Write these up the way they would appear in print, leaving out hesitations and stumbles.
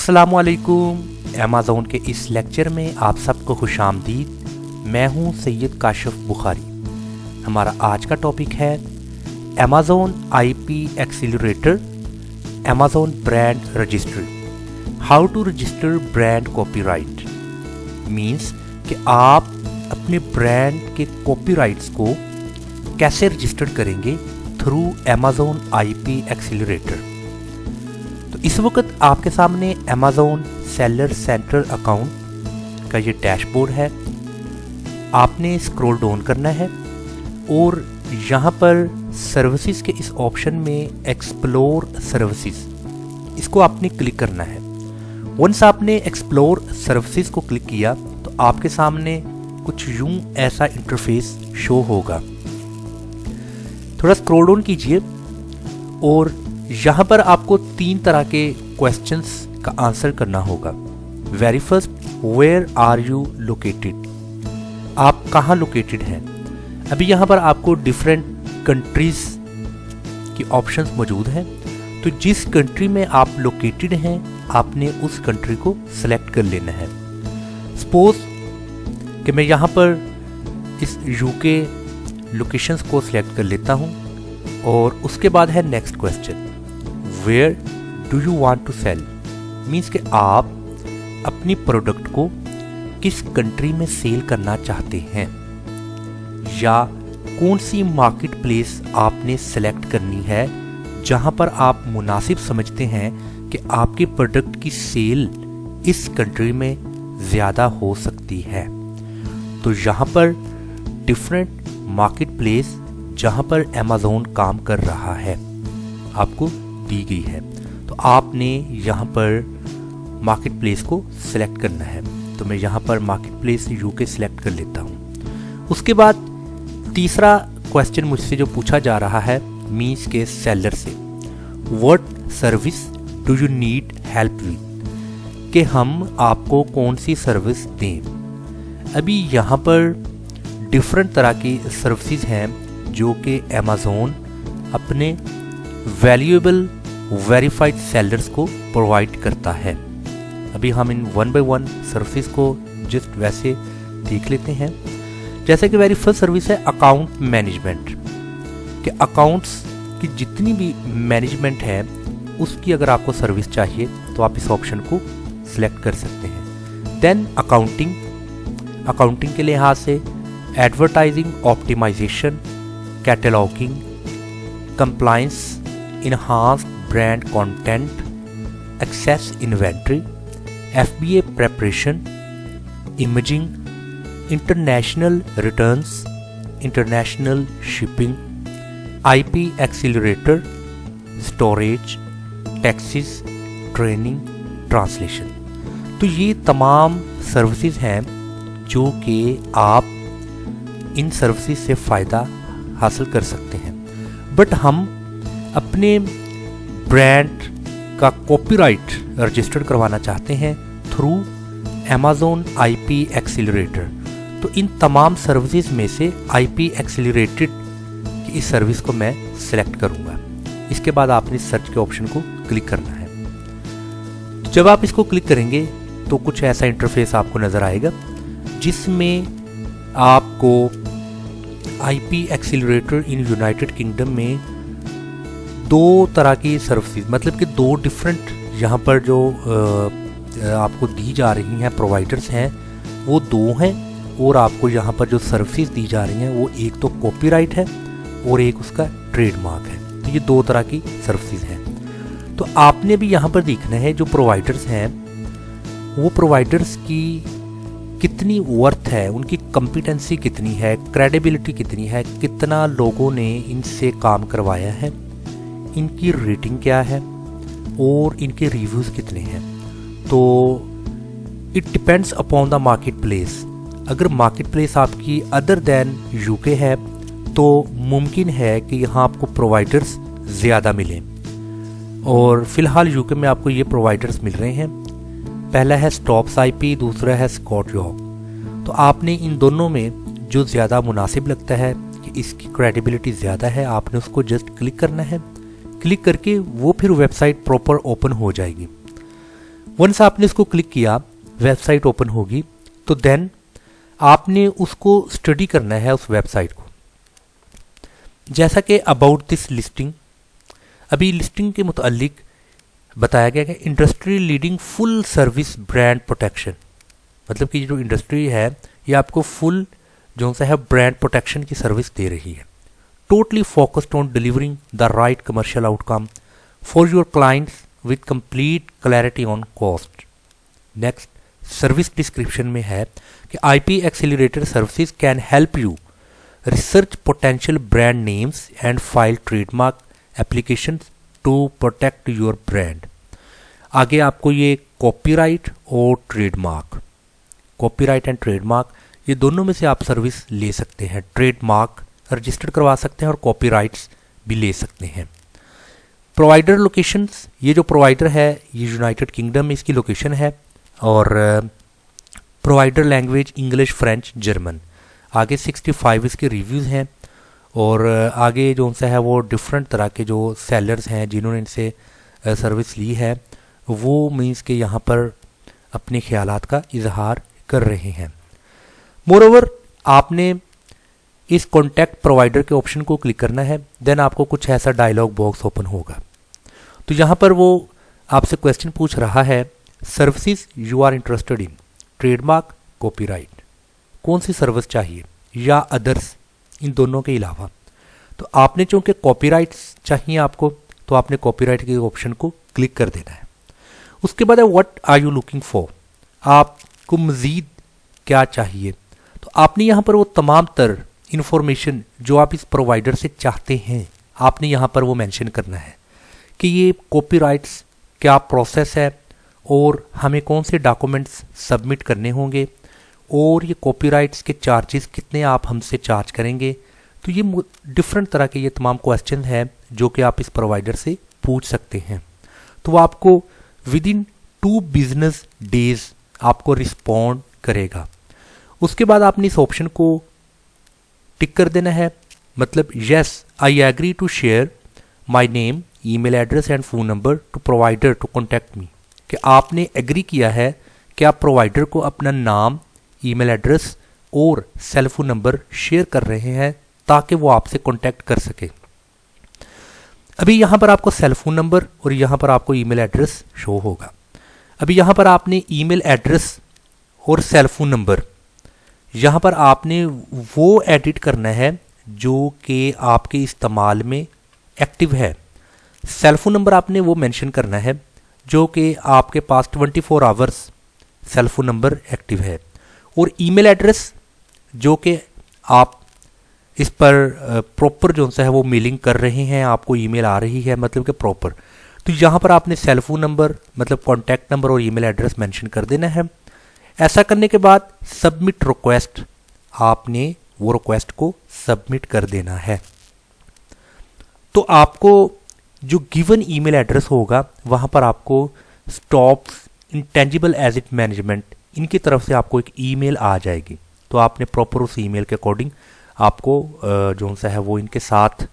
अस्सलामुअलैकुम। अमेज़ॉन के इस लेक्चर में आप सबको खुशामदीद। मैं हूं सैयद काशिफ बुखारी। हमारा आज का टॉपिक है Amazon IP accelerator, Amazon brand registry. How to register brand copyright means कि आप अपने ब्रांड के कॉपीराइट्स को कैसे रजिस्टर करेंगे थ्रू अमेज़ॉन आईपी एक्सीलरेटर। तो इस वक्त आपके सामने अमेज़ॉन सेलर सेंट्रल अकाउंट का ये डैशबोर्ड है। आपने स्क्रॉल डाउन करना है और यहाँ पर सर्विसेज के इस ऑप्शन में एक्सप्लोर सर्विसेज, इसको आपने क्लिक करना है। वंस आपने एक्सप्लोर सर्विसेज को क्लिक किया तो आपके सामने कुछ यूं ऐसा इंटरफेस शो होगा। थोड़ा स्क्रॉल डाउन कीजिए और यहाँ पर आपको 3 तरह के क्वेश्चंस का आंसर करना होगा। Very first, where are you located, आप कहाँ लोकेटेड हैं। अभी यहाँ पर आपको डिफरेंट कंट्रीज की ऑप्शंस मौजूद हैं, तो जिस कंट्री में आप लोकेटेड हैं आपने उस कंट्री को सिलेक्ट कर लेना है। सपोज कि मैं यहाँ पर इस यूके लोकेशंस को सिलेक्ट कर लेता हूँ और उसके बाद है next question, where do you want to sell, means कि आप अपनी प्रोडक्ट को किस कंट्री में सेल करना चाहते हैं या कौन सी मार्केट प्लेस आपने सेलेक्ट करनी है जहां पर आप मुनासिब समझते हैं कि आपके प्रोडक्ट की सेल इस कंट्री में ज़्यादा हो सकती है। तो यहाँ पर डिफरेंट मार्केट प्लेस जहां पर अमेज़ॉन काम कर रहा है आपको दी गई है, तो आपने यहाँ पर मार्केट प्लेस को सिलेक्ट करना है। तो मैं यहाँ पर मार्केट प्लेस यूके सिलेक्ट कर लेता हूँ। उसके बाद तीसरा क्वेश्चन मुझसे जो पूछा जा रहा है मीन्स के सेलर से, what service do you need help with, कि हम आपको कौन सी सर्विस दें। अभी यहाँ पर डिफरेंट तरह की सर्विसेज हैं जो कि अमेज़ॉन अपने वैल्यूएबल वेरीफाइड सेलर्स को प्रोवाइड करता है। अभी हम इन 1 बाय 1 सर्विसेज को जस्ट वैसे देख लेते हैं। जैसे कि वेरी फर्स्ट सर्विस है अकाउंट मैनेजमेंट, कि अकाउंट्स की जितनी भी मैनेजमेंट है उसकी अगर आपको सर्विस चाहिए तो आप इस ऑप्शन को सिलेक्ट कर सकते हैं। देन अकाउंटिंग के लिहाज से advertising optimisation, cataloguing, compliance, enhanced brand content, excess inventory, FBA preparation, imaging, international returns, international shipping, IP accelerator, storage, taxes, training, translation. तो ये तमाम सर्विसेज हैं जो कि आप इन सर्विसेज से फ़ायदा हासिल कर सकते हैं। बट हम अपने ब्रांड का कॉपीराइट रजिस्टर करवाना चाहते हैं थ्रू अमेज़ॉन आईपी एक्सीलरेटर। तो इन तमाम सर्विसेज में से आईपी एक्सीलरेटेड की इस सर्विस को मैं सिलेक्ट करूंगा। इसके बाद आपने सर्च के ऑप्शन को क्लिक करना है। तो जब आप इसको क्लिक करेंगे तो कुछ ऐसा इंटरफेस आपको नज़र आएगा जिसमें आपको IP accelerator in United kingdom में 2 तरह की सर्विसेज, मतलब कि 2 डिफरेंट यहाँ पर जो आपको दी जा रही हैं प्रोवाइडर्स हैं वो 2 हैं, और आपको यहाँ पर जो सर्विसेज दी जा रही हैं वो एक तो कॉपीराइट है और एक उसका ट्रेडमार्क है। तो ये 2 तरह की सर्विसेज हैं। तो आपने भी यहाँ पर देखना है जो प्रोवाइडर्स हैं वो प्रोवाइडर्स की कितनी वर्थ है, उनकी कॉम्पिटेंसी कितनी है, क्रेडिबिलिटी कितनी है, कितना लोगों ने इनसे काम करवाया है, इनकी रेटिंग क्या है और इनके रिव्यूज़ कितने हैं। तो it depends upon the market place. अगर मार्केट प्लेस आपकी अदर देन यूके है तो मुमकिन है कि यहाँ आपको प्रोवाइडर्स ज़्यादा मिलें, और फ़िलहाल यूके में आपको ये प्रोवाइडर्स मिल रहे हैं। पहला है स्टॉप्स आईपी, दूसरा है स्कॉट यॉर्क। तो आपने इन दोनों में जो ज़्यादा मुनासिब लगता है कि इसकी क्रेडिबिलिटी ज़्यादा है, आपने उसको जस्ट क्लिक करना है। क्लिक करके वो फिर वेबसाइट प्रॉपर ओपन हो जाएगी। वंस आपने इसको क्लिक किया, वेबसाइट ओपन होगी, तो देन आपने उसको स्टडी करना है उस वेबसाइट को। जैसा कि अबाउट दिस लिस्टिंग, अभी लिस्टिंग के मुतालिक बताया गया कि industry leading full service brand protection, मतलब कि जो इंडस्ट्री है ये आपको फुल जो सा है ब्रांड प्रोटेक्शन की सर्विस दे रही है। Totally focused on delivering the right commercial outcome for your clients with complete clarity on cost. Next service description में है कि IP accelerator services can help you research potential brand names and file trademark application to protect your brand. आगे आपको ये copyright और trademark, copyright and trademark ये दोनों में से आप सर्विस ले सकते हैं। ट्रेडमार्क रजिस्टर्ड करवा सकते हैं और कॉपीराइट्स भी ले सकते हैं। प्रोवाइडर लोकेशंस, ये जो प्रोवाइडर है ये यूनाइटेड किंगडम में इसकी लोकेशन है, और provider language English, French, German. आगे 65 इसके रिव्यूज़ हैं, और आगे जो उनसे है वो डिफरेंट तरह के जो सेलर्स हैं जिन्होंने इनसे सर्विस ली है वो मीन्स के यहाँ पर अपने ख्यालात का इजहार कर रहे हैं। मोरओवर आपने इस कॉन्टैक्ट प्रोवाइडर के ऑप्शन को क्लिक करना है, देन आपको कुछ ऐसा डायलॉग बॉक्स ओपन होगा। तो यहाँ पर वो आपसे क्वेश्चन पूछ रहा है, services you are interested in, trademark, copyright, कौन सी सर्विस चाहिए या अदर्स, इन दोनों के अलावा। तो आपने चूंकि कॉपीराइट्स चाहिए आपको, तो आपने कॉपीराइट के ऑप्शन को क्लिक कर देना है। उसके बाद है what are you looking for, आपको मज़ीद क्या चाहिए। तो आपने यहाँ पर वो तमाम तर इंफॉर्मेशन जो आप इस प्रोवाइडर से चाहते हैं आपने यहाँ पर वो मेंशन करना है कि ये कॉपीराइट्स क्या प्रोसेस है और हमें कौन से डॉक्यूमेंट्स सबमिट करने होंगे, और ये कॉपीराइट्स के चार्जेस कितने आप हमसे चार्ज करेंगे। तो ये डिफरेंट तरह के ये तमाम क्वेश्चन हैं जो कि आप इस प्रोवाइडर से पूछ सकते हैं। तो वो आपको विद इन 2 बिजनेस डेज आपको रिस्पॉन्ड करेगा। उसके बाद आपने इस ऑप्शन को टिक कर देना है, मतलब yes I agree to share my name, email address and phone number to provider to contact me, कि आपने एग्री किया है कि आप प्रोवाइडर को अपना नाम, ईमेल एड्रेस और सेल फोन नंबर शेयर कर रहे हैं ताकि वो आपसे कॉन्टैक्ट कर सके। अभी यहाँ पर आपको सेल फोन नंबर और यहाँ पर आपको ईमेल एड्रेस शो होगा। अभी यहाँ पर आपने ईमेल एड्रेस और सेल फोन नंबर यहाँ पर आपने वो एडिट करना है जो कि आपके इस्तेमाल में एक्टिव है। सेल फोन नंबर आपने वो मेंशन करना है जो कि आपके पास 24 hours cell phone number active है, और ईमेल एड्रेस जो कि आप इस पर प्रॉपर जो सा है वो मेलिंग कर रहे हैं, आपको ईमेल आ रही है मतलब कि प्रॉपर। तो यहाँ पर आपने सेल फोन नंबर मतलब कॉन्टैक्ट नंबर और ईमेल एड्रेस मेंशन कर देना है। ऐसा करने के बाद सबमिट रिक्वेस्ट, आपने वो रिक्वेस्ट को सबमिट कर देना है। तो आपको जो गिवन ईमेल एड्रेस होगा वहाँ पर आपको स्टॉप्स इंटेंजिबल एसेट मैनेजमेंट इनकी तरफ से आपको एक ईमेल आ जाएगी। तो आपने प्रॉपर उस ईमेल के अकॉर्डिंग आपको जो सा है वो इनके साथ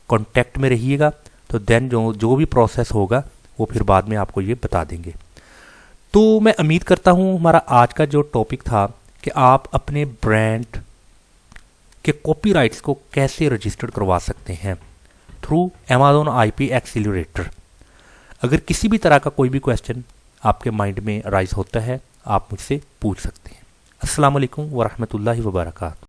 कांटेक्ट में रहिएगा। तो देन जो भी प्रोसेस होगा वो फिर बाद में आपको ये बता देंगे। तो मैं उम्मीद करता हूँ हमारा आज का जो टॉपिक था कि आप अपने ब्रांड के कॉपीराइट्स को कैसे रजिस्टर्ड करवा सकते हैं थ्रू Amazon IP एक्सीलरेटर। अगर किसी भी तरह का कोई भी क्वेश्चन आपके माइंड में राइज होता है आप मुझसे पूछ सकते हैं। अस्सलाम वालेकुम वरहमतुल्लाहि वबरकातुहू।